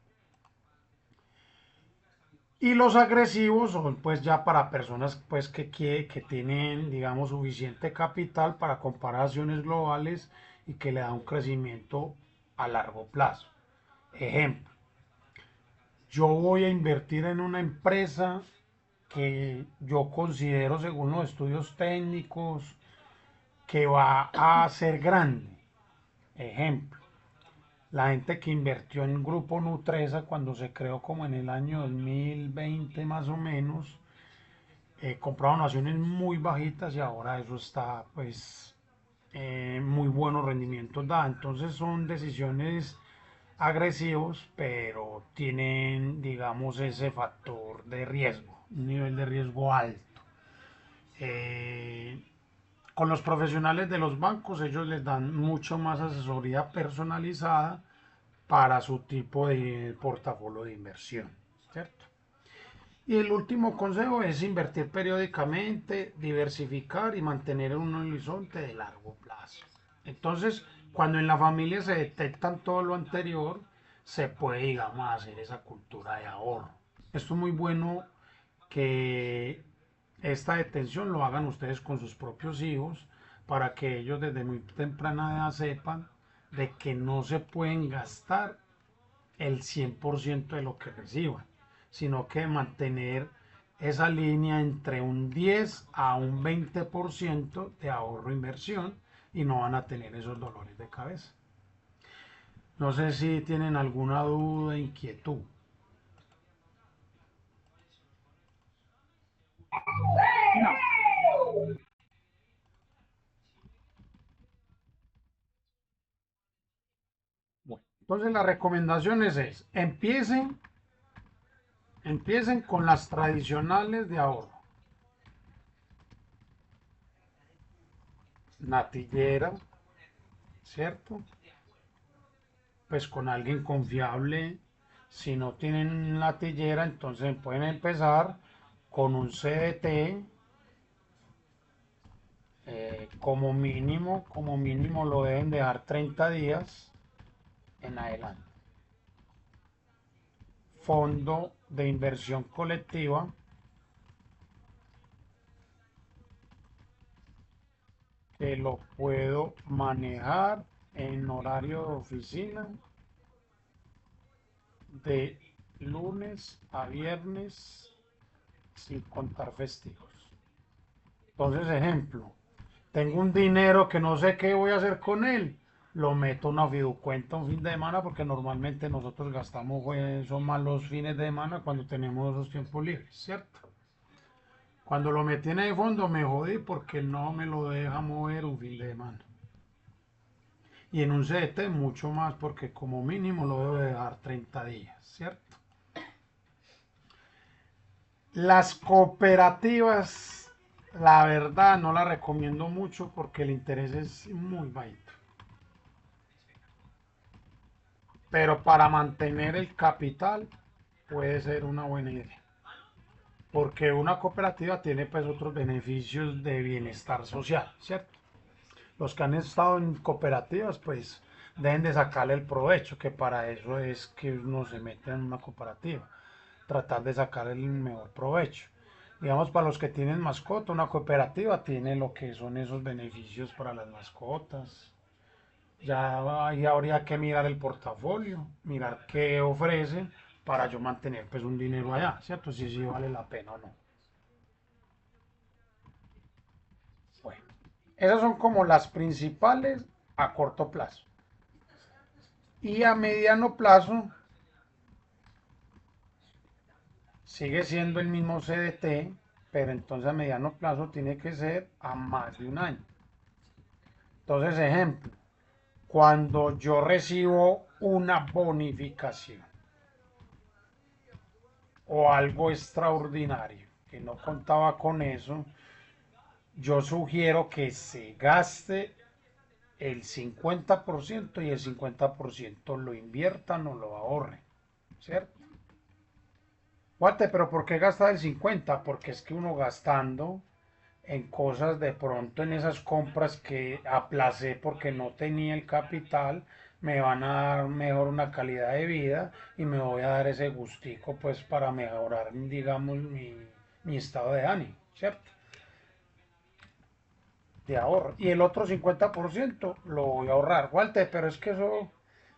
Y los agresivos son pues ya para personas pues que tienen digamos suficiente capital para comparaciones globales y que le da un crecimiento a largo plazo. Ejemplo, yo voy a invertir en una empresa que yo considero, según los estudios técnicos, que va a ser grande. Ejemplo, la gente que invirtió en Grupo Nutresa cuando se creó como en el año 2020 más o menos, compraron acciones muy bajitas y ahora eso está pues muy buenos rendimientos da. Entonces son decisiones agresivos, pero tienen, digamos, ese factor de riesgo, un nivel de riesgo alto. Eh, con los profesionales de los bancos, ellos les dan mucho más asesoría personalizada para su tipo de portafolio de inversión, ¿cierto? Y el último consejo es invertir periódicamente, diversificar y mantener un horizonte de largo plazo. Entonces, cuando en la familia se detectan todo lo anterior, se puede, digamos, hacer esa cultura de ahorro. Esto es muy bueno que esta detención lo hagan ustedes con sus propios hijos para que ellos desde muy temprana edad sepan de que no se pueden gastar el 100% de lo que reciban, sino que mantener esa línea entre un 10 a un 20% de ahorro e inversión y no van a tener esos dolores de cabeza. No sé si tienen alguna duda, inquietud. Bueno, entonces las recomendaciones es, empiecen con las tradicionales de ahorro. Natillera, ¿cierto? Pues con alguien confiable. Si no tienen natillera, entonces pueden empezar con un CDT. Como mínimo lo deben dejar 30 días en adelante. Fondo de inversión colectiva, que lo puedo manejar en horario de oficina de lunes a viernes sin contar festivos. Entonces, ejemplo, tengo un dinero que no sé qué voy a hacer con él, lo meto en una fiducuenta un fin de semana porque normalmente nosotros gastamos, pues, son más los fines de semana cuando tenemos esos tiempos libres, ¿cierto? Cuando lo metí en el fondo me jodí porque no me lo deja mover un fin de semana. Y en un CDT mucho más porque como mínimo lo debo dejar 30 días, ¿cierto? Las cooperativas, la verdad, no las recomiendo mucho porque el interés es muy bajito. Pero para mantener el capital puede ser una buena idea. Porque una cooperativa tiene pues otros beneficios de bienestar social, ¿cierto? Los que han estado en cooperativas pues deben de sacarle el provecho, que para eso es que uno se mete en una cooperativa, tratar de sacar el mejor provecho. Digamos, para los que tienen mascota, una cooperativa tiene lo que son esos beneficios para las mascotas. Ya ahí habría que mirar el portafolio, mirar qué ofrece para yo mantener pues un dinero allá, ¿cierto? Si sí vale la pena o no. Bueno, esas son como las principales a corto plazo. Y a mediano plazo sigue siendo el mismo CDT, pero entonces a mediano plazo tiene que ser a más de un año. Entonces, ejemplo, cuando yo recibo una bonificación o algo extraordinario, que no contaba con eso, yo sugiero que se gaste el 50% y el 50% lo inviertan o lo ahorren, ¿cierto? Guate, pero ¿por qué gastar el 50%? Porque es que uno gastando en cosas de pronto en esas compras que aplacé porque no tenía el capital, me van a dar mejor una calidad de vida y me voy a dar ese gustico pues para mejorar, digamos, mi estado de ánimo, ¿cierto? De ahorro. Y el otro 50% lo voy a ahorrar. Walter, pero es que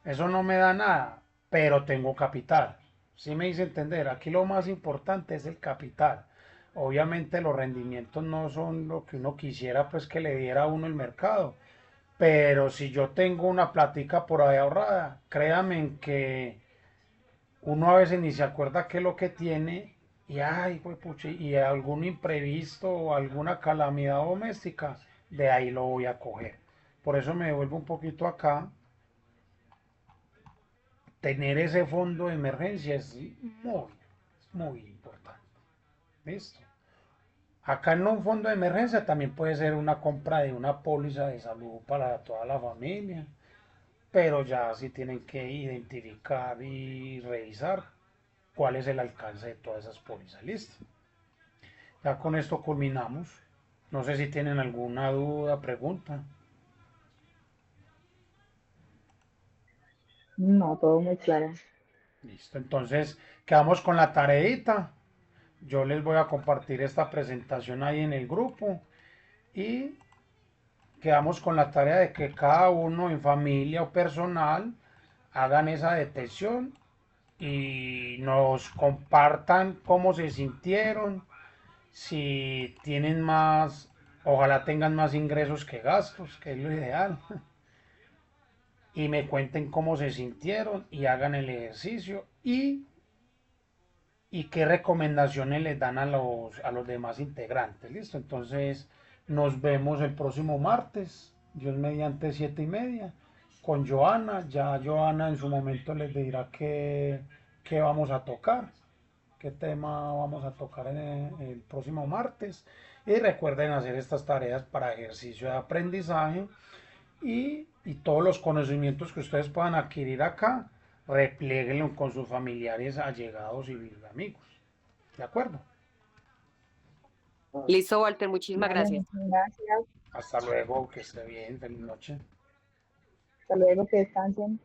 eso no me da nada, pero tengo capital. ¿Sí me hice entender? Aquí lo más importante es el capital. Obviamente los rendimientos no son lo que uno quisiera pues que le diera a uno el mercado, pero si yo tengo una plática por ahí ahorrada, créanme en que uno a veces ni se acuerda qué es lo que tiene y ay, pucha, y algún imprevisto o alguna calamidad doméstica, de ahí lo voy a coger. Por eso me devuelvo un poquito acá. Tener ese fondo de emergencia es muy importante. ¿Listo? Acá en un fondo de emergencia también puede ser una compra de una póliza de salud para toda la familia, pero ya sí tienen que identificar y revisar cuál es el alcance de todas esas pólizas. Listo. Ya con esto culminamos. No sé si tienen alguna duda, pregunta. No, todo muy claro. Listo. Entonces, quedamos con la tareita. Yo les voy a compartir esta presentación ahí en el grupo y quedamos con la tarea de que cada uno en familia o personal hagan esa detección y nos compartan cómo se sintieron, si tienen más, ojalá tengan más ingresos que gastos, que es lo ideal, y me cuenten cómo se sintieron y hagan el ejercicio y qué recomendaciones les dan a los demás integrantes. ¿Listo? Entonces nos vemos el próximo martes, Dios mediante 7:30, con Joana. Ya Joana en su momento les dirá qué vamos a tocar, qué tema vamos a tocar en el próximo martes. Y recuerden hacer estas tareas para ejercicio de aprendizaje y todos los conocimientos que ustedes puedan adquirir acá, replieguenlo con sus familiares, allegados y amigos. ¿De acuerdo? Listo, Walter, muchísimas Vale, gracias. muchas gracias. Hasta luego, que esté bien, feliz noche. Hasta luego, que descansen.